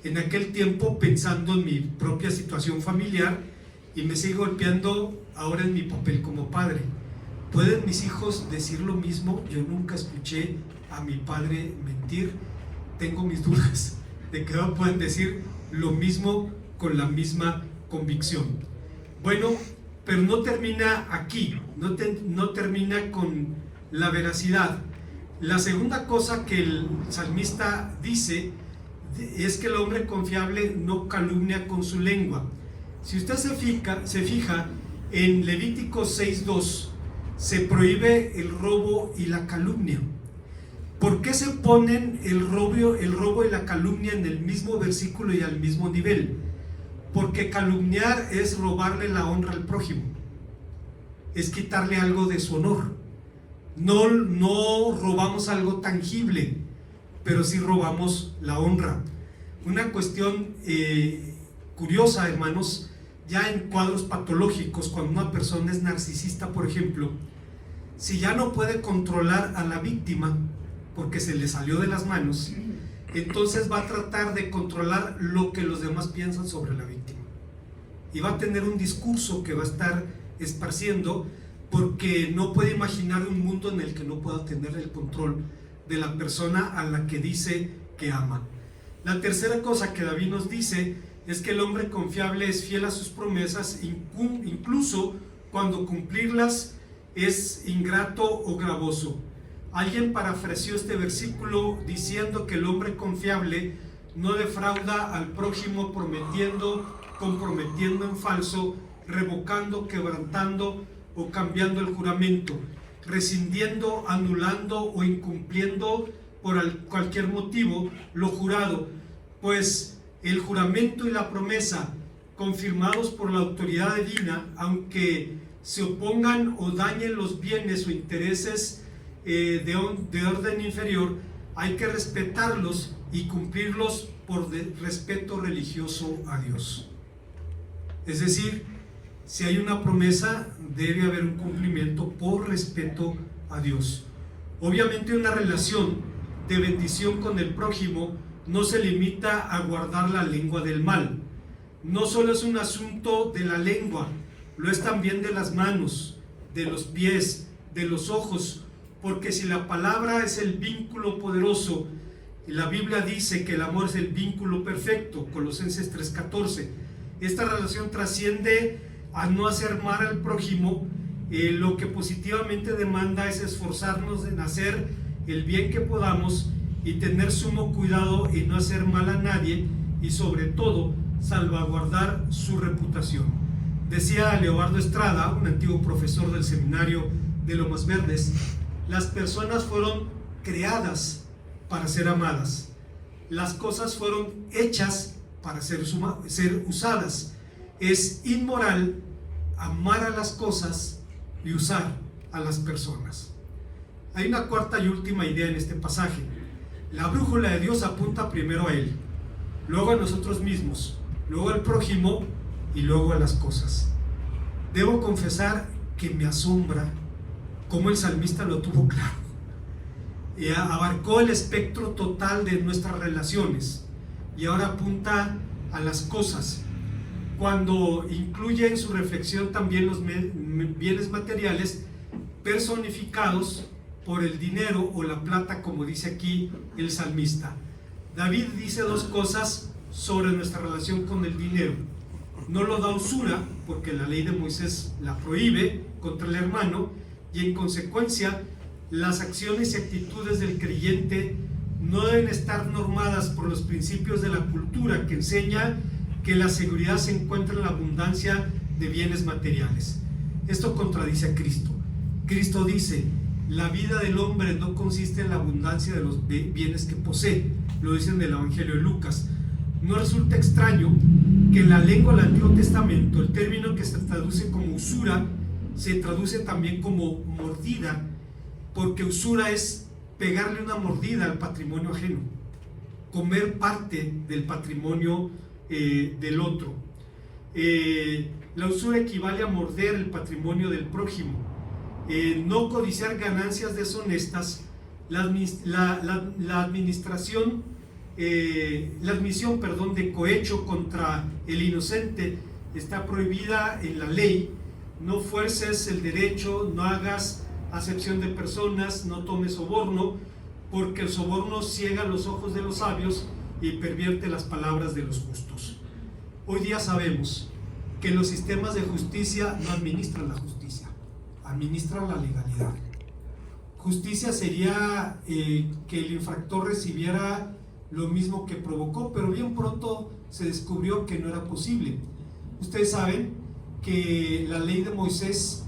Speaker 1: en aquel tiempo, pensando en mi propia situación familiar, y me sigue golpeando ahora en mi papel como padre. ¿Pueden mis hijos decir lo mismo? Yo nunca escuché a mi padre mentir. Tengo mis dudas de que no pueden decir lo mismo con la misma convicción. Bueno, pero no termina aquí. no termina con la veracidad. La segunda cosa que el salmista dice es que el hombre confiable no calumnia con su lengua. Si usted se fija en Levítico 6:2, se prohíbe el robo y la calumnia. ¿Por qué se ponen el robo y la calumnia en el mismo versículo y al mismo nivel? Porque calumniar es robarle la honra al prójimo, es quitarle algo de su honor. No robamos algo tangible, pero sí robamos la honra. Una cuestión curiosa, hermanos, ya en cuadros patológicos, cuando una persona es narcisista, por ejemplo, si ya no puede controlar a la víctima porque se le salió de las manos, entonces va a tratar de controlar lo que los demás piensan sobre la víctima y va a tener un discurso que va a estar esparciendo, porque no puede imaginar un mundo en el que no pueda tener el control de la persona a la que dice que ama. La tercera cosa que David nos dice es que el hombre confiable es fiel a sus promesas, incluso cuando cumplirlas es ingrato o gravoso. Alguien parafraseó este versículo diciendo que el hombre confiable no defrauda al prójimo prometiendo, comprometiendo en falso, revocando, quebrantando o cambiando el juramento, rescindiendo, anulando o incumpliendo por cualquier motivo lo jurado, pues el juramento y la promesa confirmados por la autoridad divina, aunque se opongan o dañen los bienes o intereses de orden inferior, hay que respetarlos y cumplirlos por respeto religioso a Dios. Es decir, si hay una promesa, debe haber un cumplimiento por respeto a Dios. Obviamente una relación de bendición con el prójimo no se limita a guardar la lengua del mal. No solo es un asunto de la lengua, lo es también de las manos, de los pies, de los ojos, porque si la palabra es el vínculo poderoso, y la Biblia dice que el amor es el vínculo perfecto, Colosenses 3:14, esta relación trasciende a no hacer mal al prójimo. Lo que positivamente demanda es esforzarnos en hacer el bien que podamos y tener sumo cuidado en no hacer mal a nadie, y sobre todo salvaguardar su reputación. Decía Leobardo Estrada, un antiguo profesor del seminario de Lomas Verdes, las personas fueron creadas para ser amadas, las cosas fueron hechas para ser usadas. Es inmoral amar a las cosas y usar a las personas. Hay una cuarta y última idea en este pasaje. La brújula de Dios apunta primero a Él, luego a nosotros mismos, luego al prójimo y luego a las cosas. Debo confesar que me asombra cómo el salmista lo tuvo claro. Abarcó el espectro total de nuestras relaciones y ahora apunta a las cosas, cuando incluye en su reflexión también los bienes materiales personificados por el dinero o la plata, como dice aquí el salmista. David dice dos cosas sobre nuestra relación con el dinero. No lo da usura, porque la ley de Moisés la prohíbe contra el hermano, y en consecuencia las acciones y actitudes del creyente no deben estar normadas por los principios de la cultura, que enseña que la seguridad se encuentra en la abundancia de bienes materiales. Esto contradice a Cristo. Cristo dice: la vida del hombre no consiste en la abundancia de los bienes que posee. Lo dice en el Evangelio de Lucas. No resulta extraño que en la lengua del Antiguo Testamento el término que se traduce como usura se traduce también como mordida, porque usura es pegarle una mordida al patrimonio ajeno, comer parte del patrimonio del otro. La usura equivale a morder el patrimonio del prójimo. No codiciar ganancias deshonestas. La admisión de cohecho contra el inocente está prohibida en la ley. No fuerces el derecho, no hagas acepción de personas, no tomes soborno, porque el soborno ciega los ojos de los sabios y pervierte las palabras de los justos. Hoy día sabemos que los sistemas de justicia no administran la justicia, administra la legalidad. Justicia sería que el infractor recibiera lo mismo que provocó, pero bien pronto se descubrió que no era posible. Ustedes saben que la ley de Moisés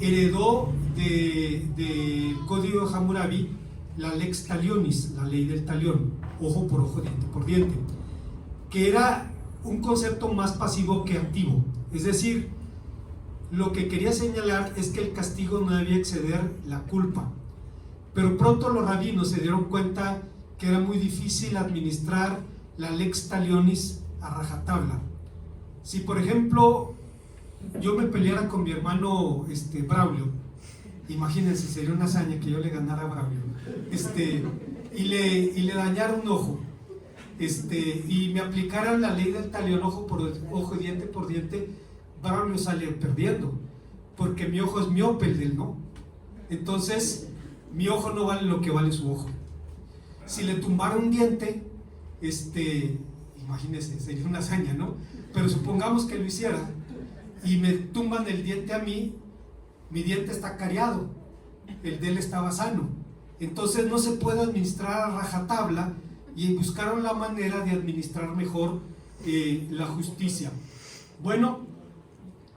Speaker 1: heredó del Código de Hammurabi la lex talionis, la ley del talión, ojo por ojo, diente por diente, que era un concepto más pasivo que activo. Es decir, lo que quería señalar es que el castigo no debía exceder la culpa. Pero pronto los rabinos se dieron cuenta que era muy difícil administrar la lex talionis a rajatabla. Si por ejemplo yo me peleara con mi hermano Braulio, imagínense, sería una hazaña que yo le ganara a Braulio, y le dañara un ojo, y me aplicaran la ley del talión ojo por ojo y diente por diente, Braulio sale perdiendo, porque mi ojo es miope, el del no. Entonces mi ojo no vale lo que vale su ojo. Si le tumbara un diente, imagínense, sería una hazaña, ¿no? Pero supongamos que lo hiciera y me tumban el diente a mí, mi diente está cariado, el de él estaba sano. Entonces no se puede administrar a rajatabla, y buscaron la manera de administrar mejor la justicia. Bueno,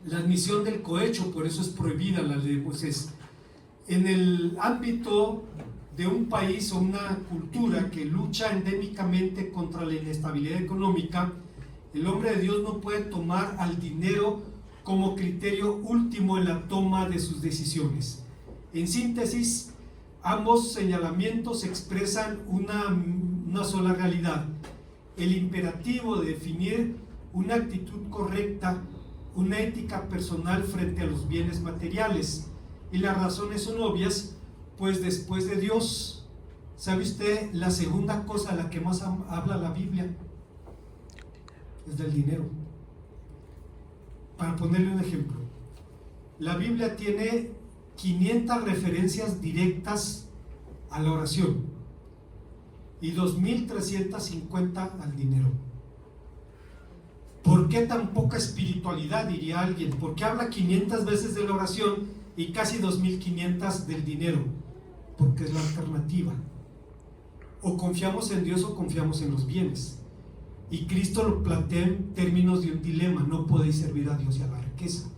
Speaker 1: la admisión del cohecho, por eso es prohibida la ley de Moisés. En el ámbito de un país o una cultura que lucha endémicamente contra la inestabilidad económica, el hombre de Dios no puede tomar al dinero como criterio último en la toma de sus decisiones. En síntesis, ambos señalamientos expresan una sola realidad: el imperativo de definir una actitud correcta, una ética personal frente a los bienes materiales. Y las razones son obvias, pues después de Dios, ¿sabe usted la segunda cosa a la que más habla la Biblia? Es del dinero. Para ponerle un ejemplo, la Biblia tiene 500 referencias directas a la oración y 2350 al dinero. ¿Por qué tan poca espiritualidad, diría alguien? ¿Por qué habla 500 veces de la oración y casi 2500 del dinero? Porque es la alternativa. O confiamos en Dios o confiamos en los bienes. Y Cristo lo plantea en términos de un dilema: no podéis servir a Dios y a la riqueza.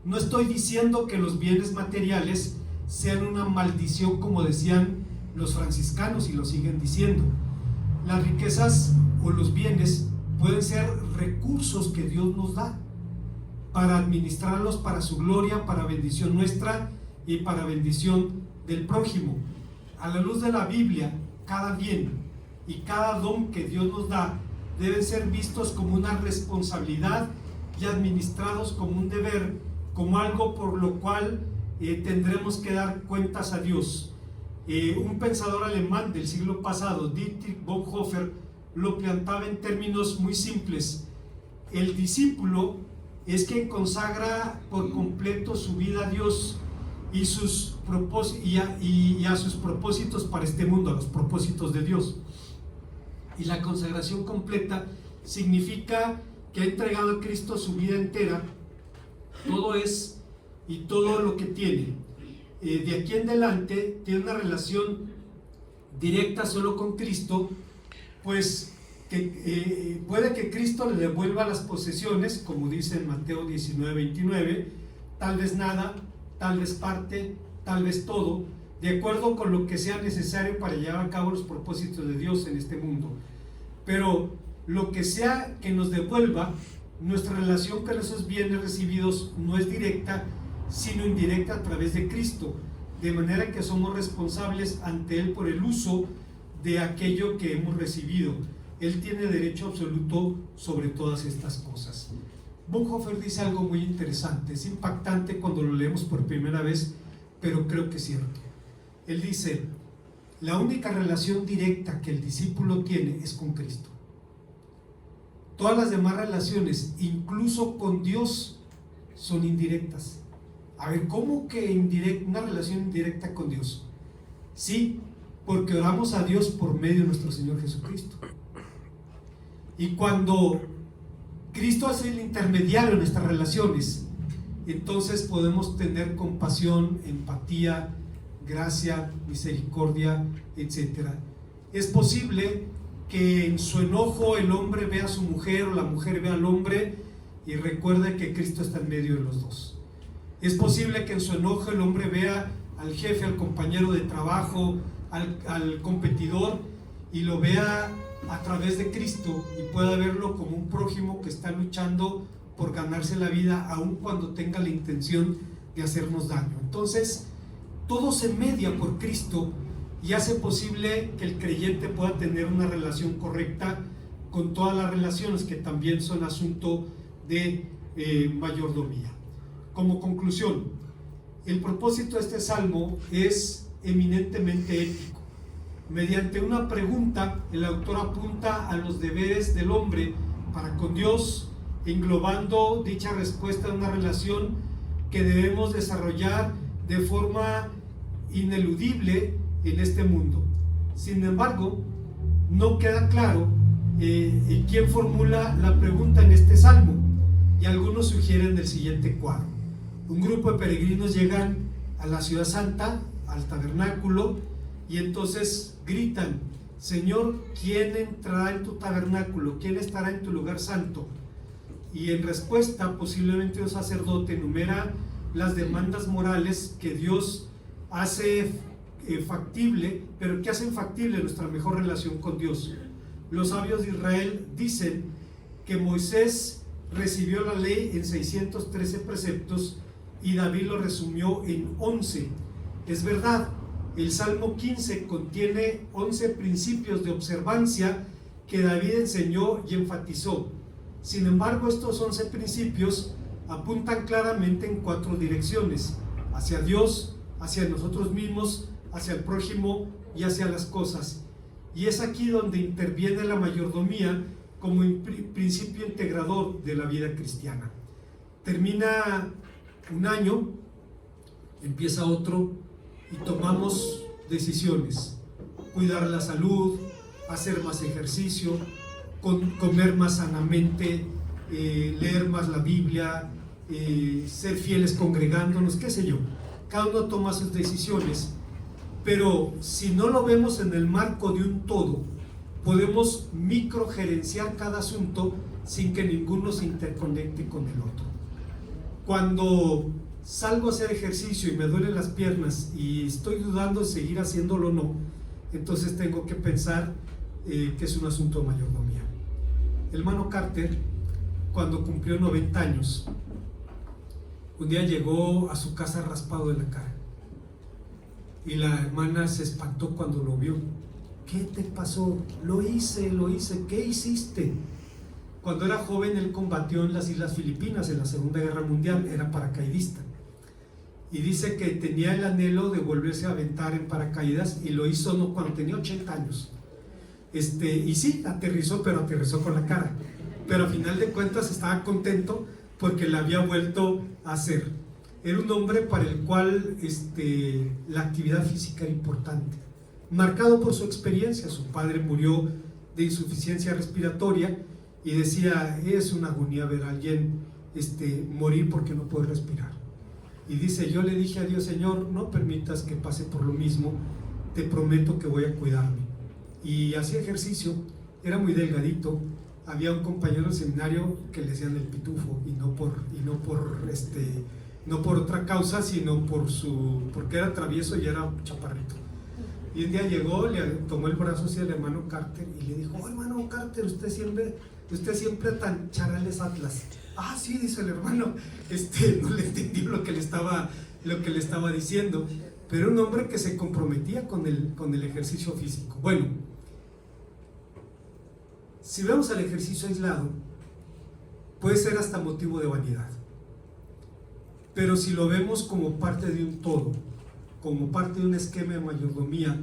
Speaker 1: No estoy diciendo que los bienes materiales sean una maldición, como decían los franciscanos y lo siguen diciendo. Las riquezas o los bienes pueden ser recursos que Dios nos da para administrarlos para su gloria, para bendición nuestra y para bendición del prójimo. A la luz de la Biblia, cada bien y cada don que Dios nos da deben ser vistos como una responsabilidad y administrados como un deber, como algo por lo cual tendremos que dar cuentas a Dios. Un pensador alemán del siglo pasado, Dietrich Bonhoeffer, lo planteaba en términos muy simples: el discípulo es quien consagra por completo su vida a Dios y a sus propósitos para este mundo, a los propósitos de Dios. Y la consagración completa significa que ha entregado a Cristo su vida entera, todo es y todo lo que tiene. De aquí en adelante tiene una relación directa solo con Cristo, pues puede que Cristo le devuelva las posesiones, como dice en Mateo 19:29, tal vez nada, tal vez parte, tal vez todo, de acuerdo con lo que sea necesario para llevar a cabo los propósitos de Dios en este mundo. Pero lo que sea que nos devuelva, nuestra relación con esos bienes recibidos no es directa, sino indirecta a través de Cristo, de manera que somos responsables ante Él por el uso de aquello que hemos recibido. Él tiene derecho absoluto sobre todas estas cosas. Bonhoeffer dice algo muy interesante, es impactante cuando lo leemos por primera vez, pero creo que es cierto. Él dice: la única relación directa que el discípulo tiene es con Cristo. Todas las demás relaciones, incluso con Dios, son indirectas. A ver, ¿cómo que una relación indirecta con Dios? Sí, porque oramos a Dios por medio de nuestro Señor Jesucristo. Y cuando Cristo hace el intermediario en nuestras relaciones, entonces podemos tener compasión, empatía, gracia, misericordia, etc. Es posible que en su enojo el hombre vea a su mujer o la mujer vea al hombre y recuerde que Cristo está en medio de los dos. Es posible que en su enojo el hombre vea al jefe, al compañero de trabajo, al competidor, y lo vea a través de Cristo y pueda verlo como un prójimo que está luchando por ganarse la vida, aun cuando tenga la intención de hacernos daño. Entonces, todo se media por Cristo y hace posible que el creyente pueda tener una relación correcta con todas las relaciones que también son asunto de mayordomía. Como conclusión, el propósito de este salmo es eminentemente ético. Mediante una pregunta, el autor apunta a los deberes del hombre para con Dios, englobando dicha respuesta en una relación que debemos desarrollar de forma ineludible en este mundo. Sin embargo, no queda claro quién formula la pregunta en este salmo, y algunos sugieren el siguiente cuadro. Un grupo de peregrinos llegan a la ciudad santa, al tabernáculo, y entonces gritan: Señor, ¿quién entrará en tu tabernáculo? ¿Quién estará en tu lugar santo? Y en respuesta, posiblemente un sacerdote enumera las demandas morales que Dios hace factible, pero que hacen factible nuestra mejor relación con Dios. Los sabios de Israel dicen que Moisés recibió la ley en 613 preceptos y David lo resumió en 11. Es verdad, el Salmo 15 contiene 11 principios de observancia que David enseñó y enfatizó. Sin embargo, estos 11 principios apuntan claramente en 4 direcciones: hacia Dios, hacia nosotros mismos, hacia el prójimo y hacia las cosas. Y es aquí donde interviene la mayordomía como principio integrador de la vida cristiana. Termina un año, empieza otro, y tomamos decisiones: cuidar la salud, hacer más ejercicio, comer más sanamente, leer más la Biblia, ser fieles congregándonos, qué sé yo. Cada uno toma sus decisiones, pero si no lo vemos en el marco de un todo, podemos microgerenciar cada asunto sin que ninguno se interconecte con el otro. Cuando salgo a hacer ejercicio y me duelen las piernas y estoy dudando de seguir haciéndolo o no, entonces tengo que pensar que es un asunto de mayordomía. El hermano Carter, cuando cumplió 90 años, un día llegó a su casa raspado de la cara, y la hermana se espantó cuando lo vio. ¿Qué te pasó? Lo hice. ¿Qué hiciste? Cuando era joven, él combatió en las Islas Filipinas en la Segunda Guerra Mundial, era paracaidista, y dice que tenía el anhelo de volverse a aventar en paracaídas, y lo hizo no cuando tenía 80 años. Y sí, aterrizó, pero aterrizó con la cara, pero a final de cuentas estaba contento porque la había vuelto a hacer. Era un hombre para el cual la actividad física era importante, marcado por su experiencia. Su padre murió de insuficiencia respiratoria y decía: es una agonía ver a alguien morir porque no puede respirar. Y dice: yo le dije a Dios: Señor, no permitas que pase por lo mismo, te prometo que voy a cuidarme. Y hacía ejercicio, era muy delgadito. Había un compañero del seminario que le decían el pitufo, y no por otra causa, sino porque era travieso y era chaparrito. Y un día llegó, le tomó el brazo hacia el hermano Carter y le dijo: oh, hermano Carter, usted siempre tan charales atlas. Ah, sí, dice el hermano, no le entendió lo que le estaba diciendo, pero un hombre que se comprometía con el ejercicio físico. Bueno, si vemos al ejercicio aislado, puede ser hasta motivo de vanidad, pero si lo vemos como parte de un todo, como parte de un esquema de mayordomía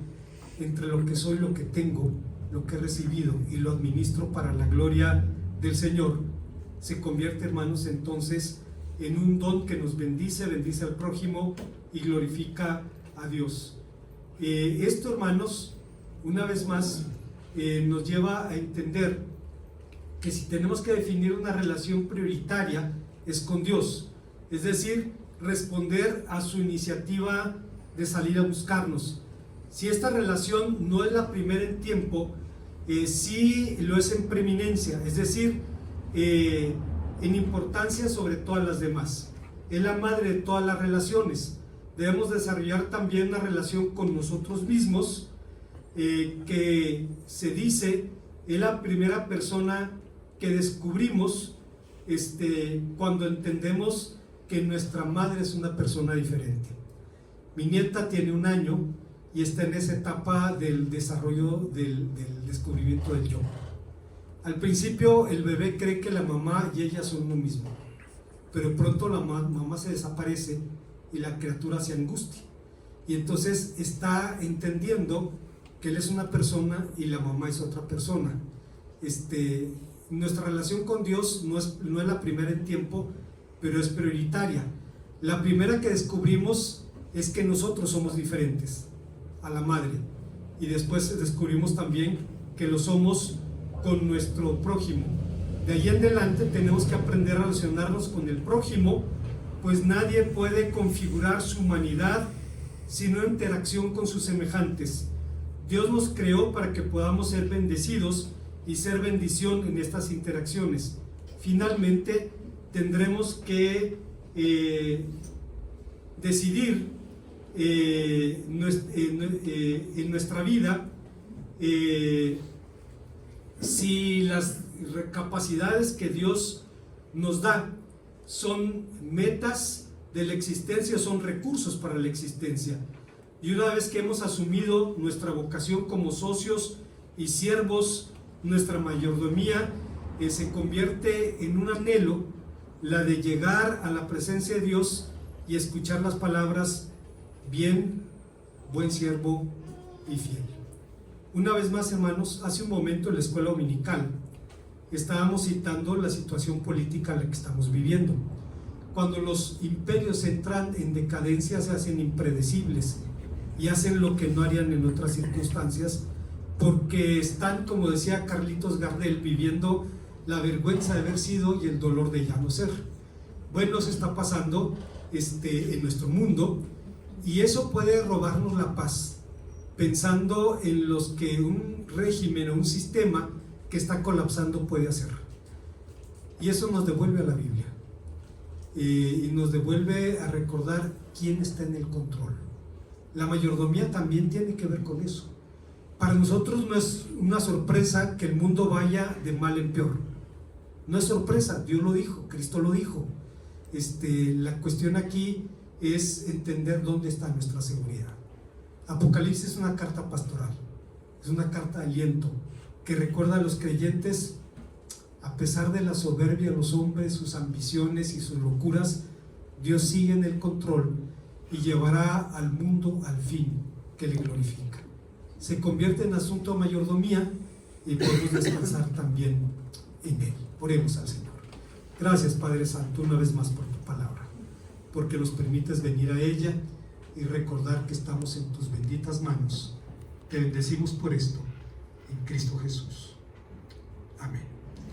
Speaker 1: entre lo que soy, lo que tengo, lo que he recibido y lo administro para la gloria del Señor, se convierte, hermanos, entonces en un don que nos bendice al prójimo y glorifica a Dios. Esto, hermanos, una vez más nos lleva a entender que si tenemos que definir una relación prioritaria es con Dios, es decir, responder a su iniciativa de salir a buscarnos. Si esta relación no es la primera en tiempo, sí lo es en preeminencia, es decir, en importancia sobre todas las demás. Es la madre de todas las relaciones. Debemos desarrollar también una relación con nosotros mismos, que se dice es la primera persona que descubrimos cuando entendemos que nuestra madre es una persona diferente. Mi nieta tiene 1 año y está en esa etapa del desarrollo del descubrimiento del yo. Al principio el bebé cree que la mamá y ella son uno mismo, pero pronto la mamá se desaparece y la criatura se angustia, y entonces está entendiendo que él es una persona y la mamá es otra persona. Nuestra relación con Dios no es la primera en tiempo, pero es prioritaria. La primera que descubrimos es que nosotros somos diferentes a la madre, y después descubrimos también que lo somos con nuestro prójimo. De ahí en adelante tenemos que aprender a relacionarnos con el prójimo, pues nadie puede configurar su humanidad sino en interacción con sus semejantes. Dios nos creó para que podamos ser bendecidos y ser bendición en estas interacciones. Finalmente tendremos que decidir en nuestra vida si las capacidades que Dios nos da son metas de la existencia, son recursos para la existencia. Y una vez que hemos asumido nuestra vocación como socios y siervos, nuestra mayordomía se convierte en un anhelo, la de llegar a la presencia de Dios y escuchar las palabras: bien, buen siervo y fiel. Una vez más, hermanos, hace un momento en la escuela dominical estábamos citando la situación política en la que estamos viviendo. Cuando los imperios entran en decadencia, se hacen impredecibles y hacen lo que no harían en otras circunstancias, porque están, como decía Carlitos Gardel, viviendo la vergüenza de haber sido y el dolor de ya no ser. Bueno, se está pasando en nuestro mundo, y eso puede robarnos la paz, pensando en los que un régimen o un sistema que está colapsando puede hacer. Y eso nos devuelve a la Biblia, y nos devuelve a recordar quién está en el control. La mayordomía también tiene que ver con eso. Para nosotros no es una sorpresa que el mundo vaya de mal en peor. No es sorpresa, Dios lo dijo, Cristo lo dijo. La cuestión aquí es entender dónde está nuestra seguridad. Apocalipsis es una carta pastoral, es una carta de aliento que recuerda a los creyentes: a pesar de la soberbia de los hombres, sus ambiciones y sus locuras, Dios sigue en el control y llevará al mundo al fin que le glorifica. Se convierte en asunto de mayordomía y podemos descansar también en él. Oremos al Señor. Gracias, Padre Santo, una vez más por tu palabra, porque nos permites venir a ella y recordar que estamos en tus benditas manos. Te bendecimos por esto, en Cristo Jesús. Amén.